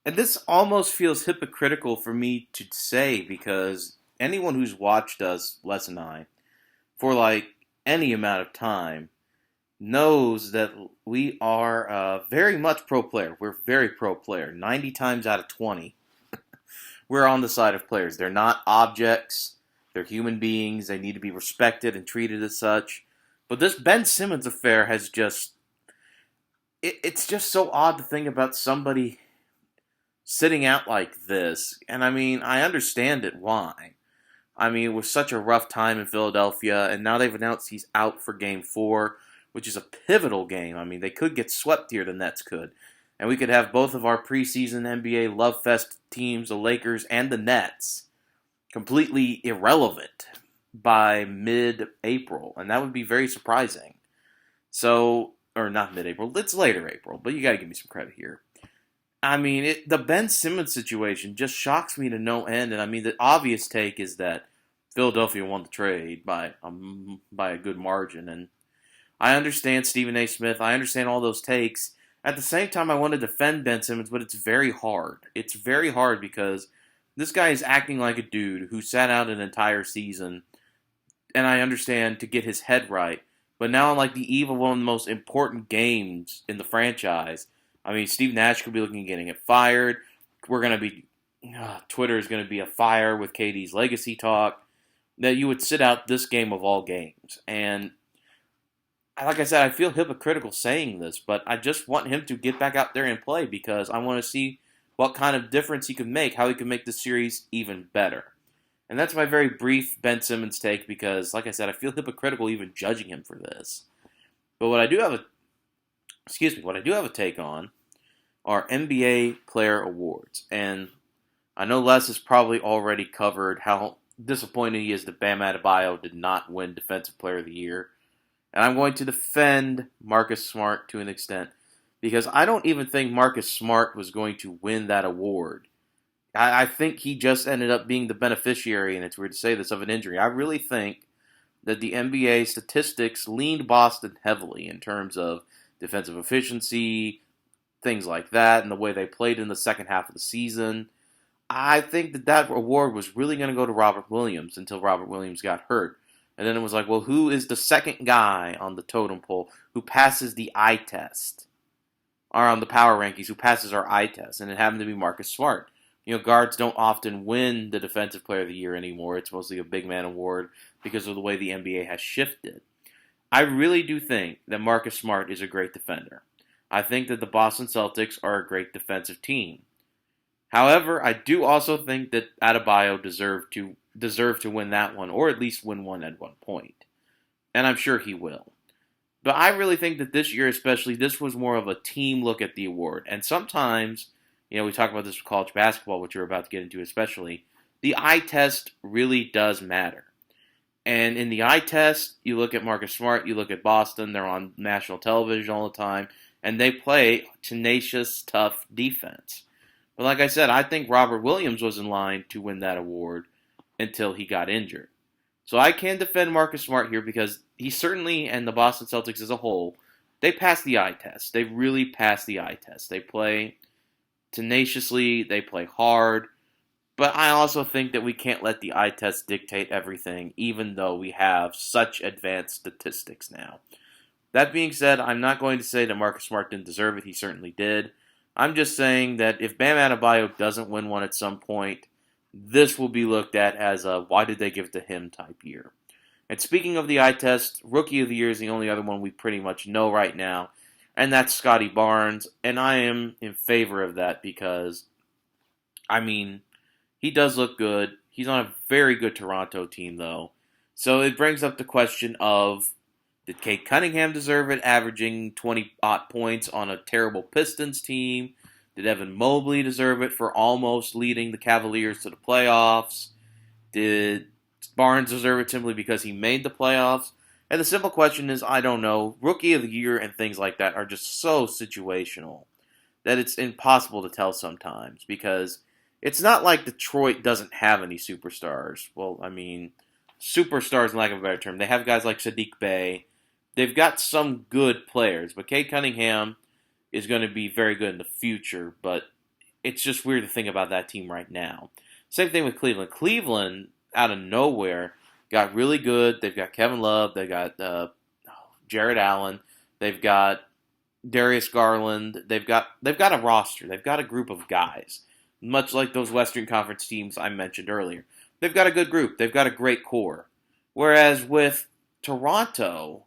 And this almost feels hypocritical for me to say because anyone who's watched us, Les and I, for like any amount of time knows that we are very much pro player. We're very pro player. 90 times out of 20, we're on the side of players. They're not objects, they're human beings. They need to be respected and treated as such. But this Ben Simmons affair has just. It's just so odd to think about somebody sitting out like this. And I mean, I understand it why. I mean, it was such a rough time in Philadelphia, and now they've announced he's out for Game 4, which is a pivotal game. I mean, they could get swept here, the Nets could. And we could have both of our preseason NBA Love Fest teams, the Lakers and the Nets, completely irrelevant by mid-April. And that would be very surprising. So, or not mid-April, it's later April, but you got to give me some credit here. I mean, the Ben Simmons situation just shocks me to no end. And I mean, the obvious take is that Philadelphia won the trade by a good margin. And I understand Stephen A. Smith. I understand all those takes. At the same time, I want to defend Ben Simmons, but it's very hard. It's very hard because this guy is acting like a dude who sat out an entire season. And I understand to get his head right. But now on like the eve of one of the most important games in the franchise, I mean, Steve Nash could be looking at getting it fired. We're going to be, Twitter is going to be afire with KD's legacy talk. That you would sit out this game of all games. And like I said, I feel hypocritical saying this, but I just want him to get back out there and play because I want to see what kind of difference he can make, how he can make the series even better. And that's my very brief Ben Simmons take because, like I said, I feel hypocritical even judging him for this. But what I do have a take on are NBA Player Awards. And I know Les has probably already covered how disappointed he is that Bam Adebayo did not win Defensive Player of the Year. And I'm going to defend Marcus Smart to an extent because I don't even think Marcus Smart was going to win that award. I think he just ended up being the beneficiary, and it's weird to say this, of an injury. I really think that the NBA statistics leaned Boston heavily in terms of defensive efficiency, things like that, and the way they played in the second half of the season. I think that award was really going to go to Robert Williams until Robert Williams got hurt. And then it was like, well, who is the second guy on the totem pole who passes the eye test? Or on the power rankings, who passes our eye test? And it happened to be Marcus Smart. You know, guards don't often win the Defensive Player of the Year anymore. It's mostly a big man award because of the way the NBA has shifted. I really do think that Marcus Smart is a great defender. I think that the Boston Celtics are a great defensive team. However, I do also think that Adebayo deserved to win that one, or at least win one at one point. And I'm sure he will. But I really think that this year especially, this was more of a team look at the award. And sometimes, you know, we talk about this with college basketball, which you're about to get into especially, the eye test really does matter. And in the eye test, you look at Marcus Smart, you look at Boston, they're on national television all the time, and they play tenacious, tough defense. But like I said, I think Robert Williams was in line to win that award until he got injured. So I can defend Marcus Smart here because he certainly, and the Boston Celtics as a whole, they passed the eye test. They really passed the eye test. They play tenaciously, they play hard, but I also think that we can't let the eye test dictate everything, even though we have such advanced statistics now. That being said, I'm not going to say that Marcus Smart didn't deserve it. He certainly did. I'm just saying that if Bam Adebayo doesn't win one at some point, this will be looked at as a why did they give it to him type year. And speaking of the eye test, Rookie of the Year is the only other one we pretty much know right now, and that's Scotty Barnes, and I am in favor of that because, I mean, he does look good. He's on a very good Toronto team, though. So it brings up the question of, did Cade Cunningham deserve it, averaging 20-odd points on a terrible Pistons team? Did Evan Mobley deserve it for almost leading the Cavaliers to the playoffs? Did Barnes deserve it simply because he made the playoffs? And the simple question is, I don't know. Rookie of the Year and things like that are just so situational that it's impossible to tell sometimes because it's not like Detroit doesn't have any superstars. Well, I mean, superstars, in lack of a better term. They have guys like Sadiq Bey. They've got some good players, but Cade Cunningham is going to be very good in the future, but it's just weird to think about that team right now. Same thing with Cleveland. Cleveland, out of nowhere, got really good. They've got Kevin Love. They've got Jared Allen. They've got Darius Garland. They've got a roster. They've got a group of guys, much like those Western Conference teams I mentioned earlier. They've got a good group. They've got a great core. Whereas with Toronto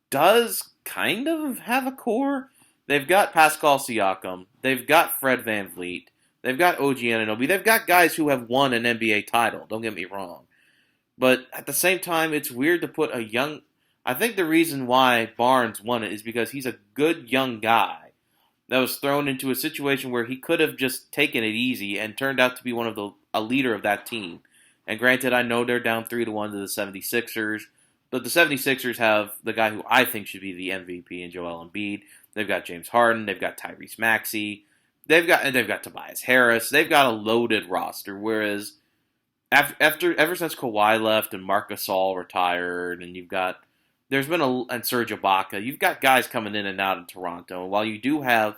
does kind of have a core. They've got Pascal Siakam. They've got Fred VanVleet. They've got OG Anunoby. They've got guys who have won an NBA title. Don't get me wrong. But at the same time, it's weird to put a young... I think the reason why Barnes won it is because he's a good young guy that was thrown into a situation where he could have just taken it easy and turned out to be a leader of that team. And granted, I know they're down 3-1 to the 76ers, but the 76ers have the guy who I think should be the MVP in Joel Embiid. They've got James Harden. They've got Tyrese Maxey. They've got Tobias Harris. They've got a loaded roster. Whereas ever since Kawhi left and Marc Gasol retired, and and Serge Ibaka, you've got guys coming in and out in Toronto. And while you do have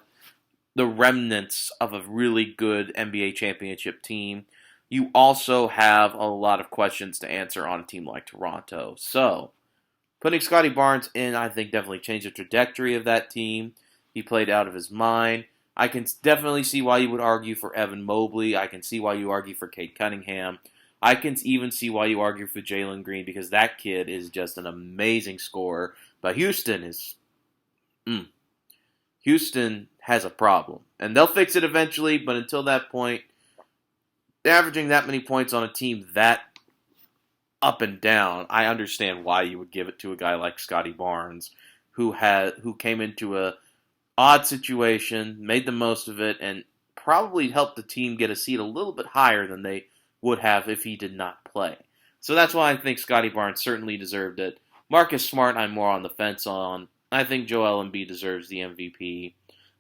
the remnants of a really good NBA championship team, you also have a lot of questions to answer on a team like Toronto. So, putting Scotty Barnes in, I think, definitely changed the trajectory of that team. He played out of his mind. I can definitely see why you would argue for Evan Mobley. I can see why you argue for Cade Cunningham. I can even see why you argue for Jalen Green, because that kid is just an amazing scorer. But Houston has a problem. And they'll fix it eventually, but until that point, averaging that many points on a team that up and down, I understand why you would give it to a guy like Scotty Barnes, who came into a odd situation, made the most of it, and probably helped the team get a seed a little bit higher than they would have if he did not play. So that's why I think Scotty Barnes certainly deserved it. Marcus Smart, I'm more on the fence on. I think Joel Embiid deserves the MVP.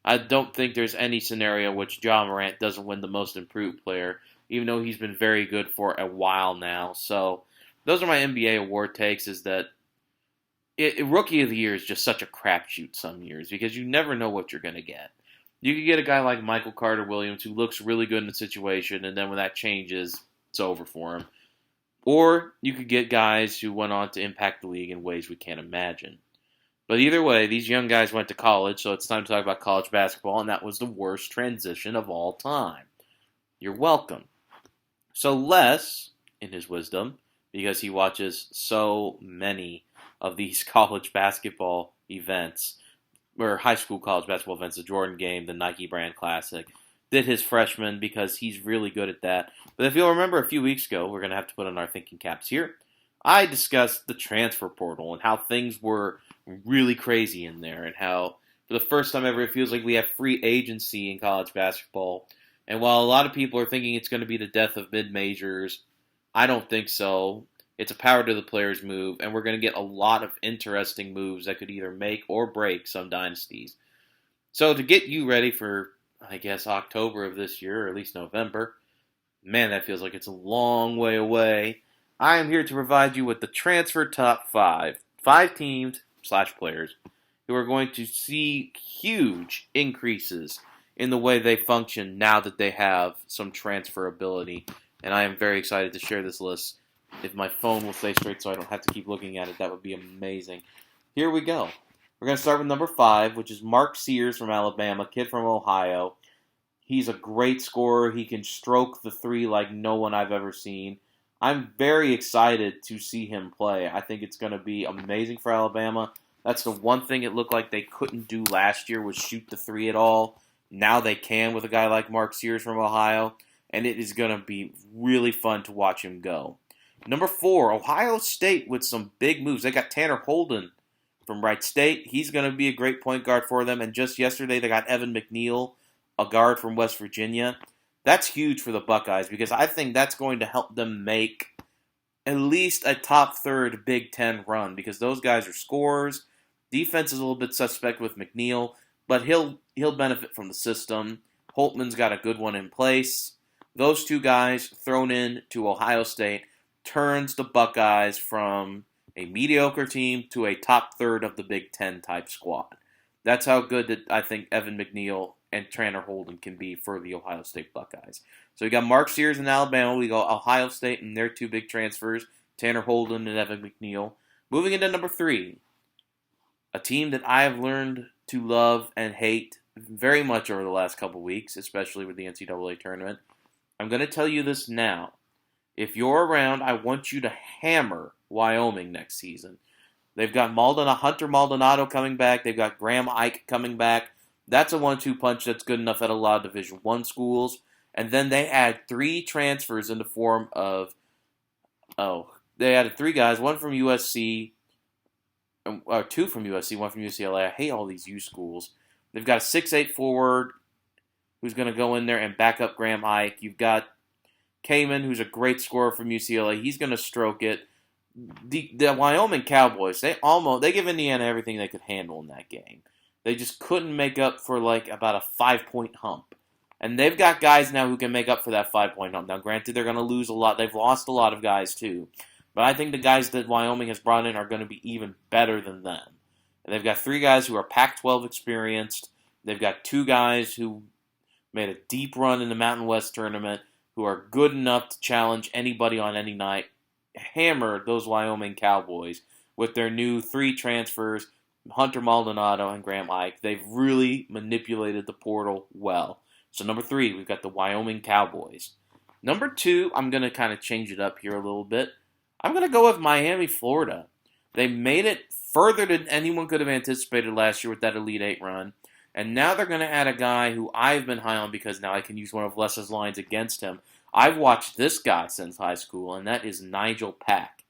I don't think there's any scenario in which Ja Morant doesn't win the most improved player, even though he's been very good for a while now. So those are my NBA award takes, is that Rookie of the Year is just such a crapshoot some years because you never know what you're going to get. You could get a guy like Michael Carter-Williams who looks really good in the situation, and then when that changes, it's over for him. Or you could get guys who went on to impact the league in ways we can't imagine. But either way, these young guys went to college, so it's time to talk about college basketball, and that was the worst transition of all time. You're welcome. So Les, in his wisdom, because he watches so many of these college basketball events, or high school college basketball events, the Jordan game, the Nike Brand Classic, did his freshman because he's really good at that. But if you'll remember a few weeks ago, we're going to have to put on our thinking caps here, I discussed the transfer portal and how things were really crazy in there, and how for the first time ever it feels like we have free agency in college basketball. And while a lot of people are thinking it's going to be the death of mid-majors, I don't think so. It's a power to the players move, and we're going to get a lot of interesting moves that could either make or break some dynasties. So to get you ready for, I guess, October of this year, or at least November, man, that feels like it's a long way away. I am here to provide you with the transfer top 5. 5 teams / players who are going to see huge increases in the way they function now that they have some transferability. And I am very excited to share this list. If my phone will stay straight so I don't have to keep looking at it, that would be amazing. Here we go. We're going to start with number 5, which is Mark Sears from Alabama, kid from Ohio. He's a great scorer. He can stroke the three like no one I've ever seen. I'm very excited to see him play. I think it's going to be amazing for Alabama. That's the one thing it looked like they couldn't do last year was shoot the three at all. Now they can with a guy like Mark Sears from Ohio, and it is going to be really fun to watch him go. Number 4, Ohio State with some big moves. They got Tanner Holden from Wright State. He's going to be a great point guard for them. And just yesterday they got Evan McNeil, a guard from West Virginia. That's huge for the Buckeyes because I think that's going to help them make at least a top third Big Ten run because those guys are scorers. Defense is a little bit suspect with McNeil, but he'll benefit from the system. Holtman's got a good one in place. Those two guys thrown in to Ohio State turns the Buckeyes from a mediocre team to a top third of the Big Ten type squad. That's how good that I think Evan McNeil and Tanner Holden can be for the Ohio State Buckeyes. So we got Mark Sears in Alabama. We got Ohio State and their two big transfers, Tanner Holden and Evan McNeil. Moving into number 3, a team that I have learned to love and hate very much over the last couple weeks, especially with the NCAA tournament. I'm going to tell you this now. If you're around, I want you to hammer Wyoming next season. They've got Hunter Maldonado coming back. They've got Graham Ike coming back. That's a 1-2 punch that's good enough at a lot of Division I schools. And then they add 3 transfers in the form of, they added 3 guys, one from USC, or 2 from USC, one from UCLA. I hate all these U schools. They've got a 6'8" forward who's going to go in there and back up Graham Ike. You've got Kamen, who's a great scorer from UCLA. He's going to stroke it. The Wyoming Cowboys, they give Indiana everything they could handle in that game. They just couldn't make up for about a 5-point hump. And they've got guys now who can make up for that 5-point hump. Now, granted, they're going to lose a lot. They've lost a lot of guys, too. But I think the guys that Wyoming has brought in are going to be even better than them. And they've got 3 guys who are Pac-12 experienced. They've got 2 guys who made a deep run in the Mountain West tournament, who are good enough to challenge anybody on any night. Hammered those Wyoming Cowboys with their new 3 transfers, Hunter Maldonado and Graham Ike. They've really manipulated the portal well. So number 3, we've got the Wyoming Cowboys. Number 2, I'm going to kind of change it up here a little bit. I'm going to go with Miami, Florida. They made it further than anyone could have anticipated last year with that Elite 8 run. And now they're going to add a guy who I've been high on because now I can use one of Les's lines against him. I've watched this guy since high school, and that is Nigel Pack.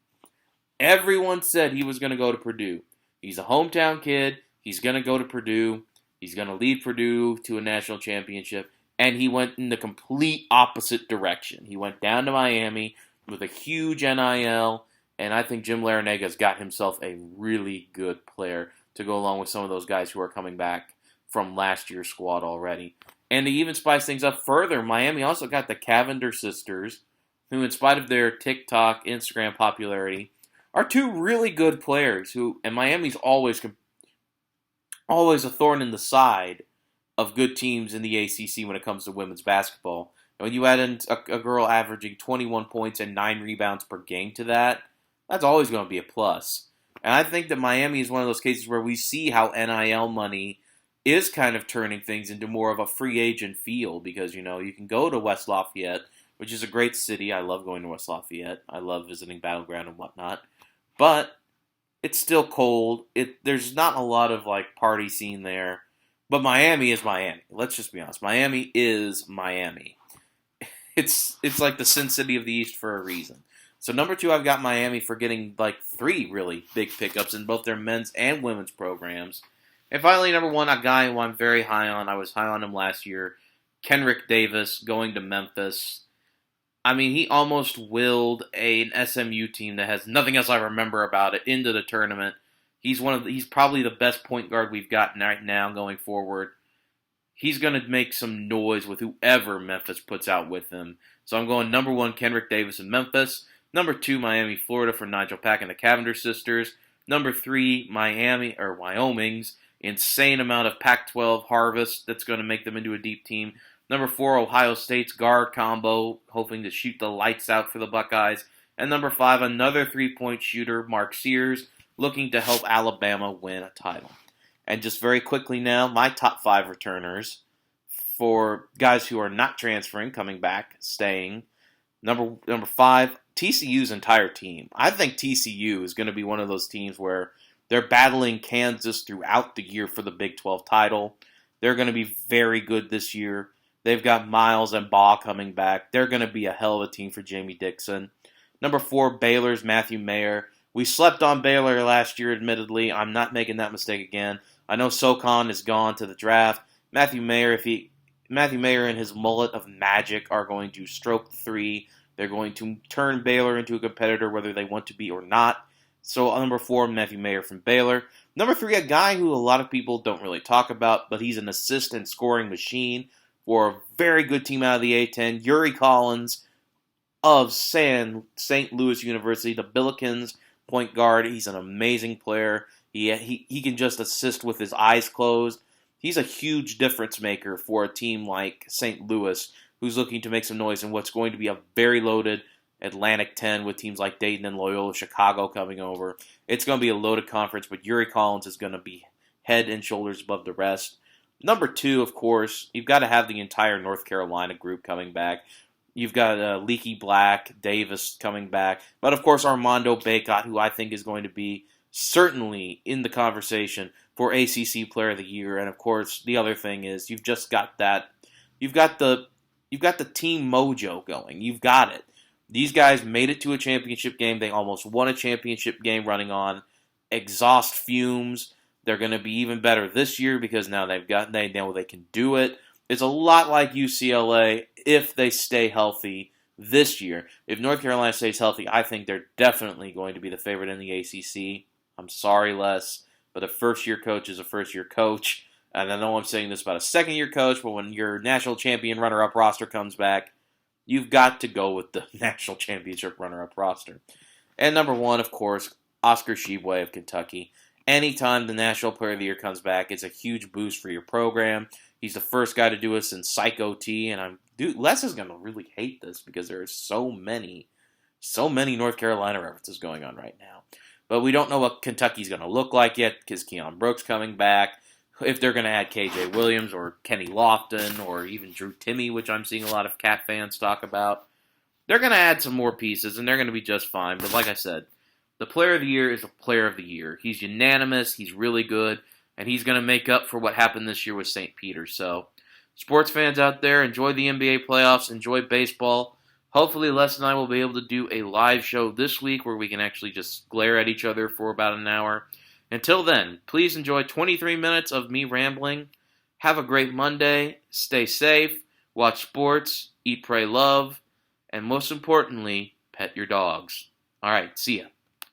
Everyone said he was going to go to Purdue. He's a hometown kid. He's going to go to Purdue. He's going to lead Purdue to a national championship. And he went in the complete opposite direction. He went down to Miami with a huge NIL, and I think Jim Larenega's got himself a really good player to go along with some of those guys who are coming back from last year's squad already. And to even spice things up further, Miami also got the Cavender sisters, who, in spite of their TikTok, Instagram popularity, are 2 really good players. And Miami's always a thorn in the side of good teams in the ACC when it comes to women's basketball. And when you add in a girl averaging 21 points and 9 rebounds per game to that, that's always going to be a plus. And I think that Miami is one of those cases where we see how NIL money is kind of turning things into more of a free agent feel because, you can go to West Lafayette, which is a great city. I love going to West Lafayette. I love visiting Battleground and whatnot. But it's still cold. There's not a lot of, party scene there. But Miami is Miami. Let's just be honest. Miami is Miami. It's like the Sin City of the East for a reason. So number 2, I've got Miami for getting, 3 really big pickups in both their men's and women's programs. And finally, number 1, a guy who I'm very high on. I was high on him last year. Kenrick Davis going to Memphis. I mean, he almost willed an SMU team that has nothing else I remember about it into the tournament. He's probably the best point guard we've got right now going forward. He's going to make some noise with whoever Memphis puts out with him. So I'm going number 1, Kenrick Davis in Memphis. Number 2, Miami, Florida for Nigel Pack and the Cavender sisters. Number 3, Wyoming's insane amount of Pac-12 harvest that's going to make them into a deep team. Number 4, Ohio State's guard combo, hoping to shoot the lights out for the Buckeyes. And number 5, another 3-point shooter, Mark Sears, looking to help Alabama win a title. And just very quickly now, my top 5 returners for guys who are not transferring, coming back, staying. Number 5, TCU's entire team. I think TCU is going to be one of those teams where they're battling Kansas throughout the year for the Big 12 title. They're going to be very good this year. They've got Miles and Baugh coming back. They're going to be a hell of a team for Jamie Dixon. Number 4, Baylor's Matthew Mayer. We slept on Baylor last year, admittedly. I'm not making that mistake again. I know SoCon is gone to the draft. Matthew Mayer and his mullet of magic are going to stroke the 3. They're going to turn Baylor into a competitor whether they want to be or not. So number 4, Matthew Mayer from Baylor. Number 3, a guy who a lot of people don't really talk about, but he's an assist and scoring machine for a very good team out of the A-10, Yuri Collins of St. Louis University, the Billikens point guard. He's an amazing player. He can just assist with his eyes closed. He's a huge difference maker for a team like St. Louis, who's looking to make some noise in what's going to be a very loaded Atlantic 10 with teams like Dayton and Loyola Chicago coming over. It's going to be a loaded conference, but Yuri Collins is going to be head and shoulders above the rest. Number 2, of course, you've got to have the entire North Carolina group coming back. You've got Leaky Black, Davis coming back. But, of course, Armando Bacot, who I think is going to be certainly in the conversation for ACC Player of the Year. And, of course, the other thing is you've just got that. You've got the team mojo going. You've got it. These guys made it to a championship game. They almost won a championship game running on exhaust fumes. They're going to be even better this year because now they know they can do it. It's a lot like UCLA if they stay healthy this year. If North Carolina stays healthy, I think they're definitely going to be the favorite in the ACC. I'm sorry, Les, but a first-year coach is a first-year coach. And I know I'm saying this about a second-year coach, but when your national champion runner-up roster comes back, you've got to go with the national championship runner-up roster. And number 1, of course, Oscar Tshiebwe of Kentucky. Anytime the National Player of the Year comes back, it's a huge boost for your program. He's the first guy to do it since Psych OT, and Les is going to really hate this because there are so many North Carolina references going on right now. But we don't know what Kentucky's going to look like yet because Keon Brooks coming back. If they're going to add KJ Williams or Kenny Lofton or even Drew Timme, which I'm seeing a lot of Cat fans talk about, they're going to add some more pieces, and they're going to be just fine. But like I said, the Player of the Year is a Player of the Year. He's unanimous, he's really good, and he's going to make up for what happened this year with St. Peter's. So, sports fans out there, enjoy the NBA playoffs, enjoy baseball. Hopefully, Les and I will be able to do a live show this week where we can actually just glare at each other for about an hour. Until then, please enjoy 23 minutes of me rambling. Have a great Monday. Stay safe. Watch sports. Eat, pray, love. And most importantly, pet your dogs. All right, see ya.